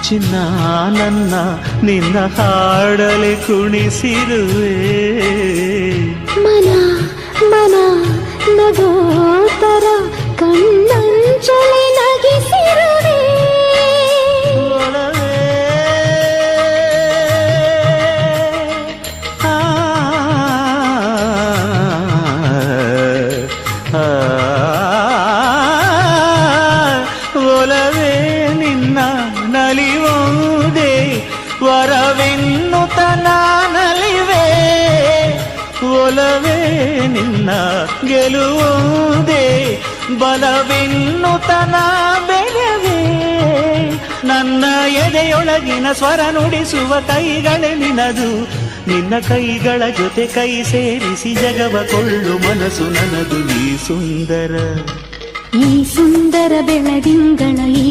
ಚಿನ್ನ ನನ್ನ ನಿನ್ನ ಹಾಡಲೆ ಕುಣಿಸಿರುವೆ ಮನ ಮನ ನಗೋತರ ಕಣ್ಣಂಚಲಿ ನಗಿಸಿರುವೆ ಒಲವೇ ಒಲವೇ ನಿನ್ನ ನಲಿಯುವುದೇ ವರವೆನ್ನುತ್ತ ನಾನಲಿವೆ ಒಲವೇ ನಿನ್ನ ಗೆಲುವುದೇ ಬಲವೆನ್ನುತ್ತ ನಾ ಬೆಳೆವೆ ನನ್ನ ಎದೆಯೊಳಗಿನ ಸ್ವರ ನುಡಿಸುವ ಕೈಗಳೇ ನಿನದು ನಿನ್ನ ಕೈಗಳ ಜೊತೆ ಕೈ ಸೇರಿಸಿ ಜಗವ ಕೊಳ್ಳು ಮನಸ್ಸು ನನ್ನದು ಈ ಸುಂದರ ಈ ಸುಂದರ ಬೆಳದಿಂಗಳ ಈ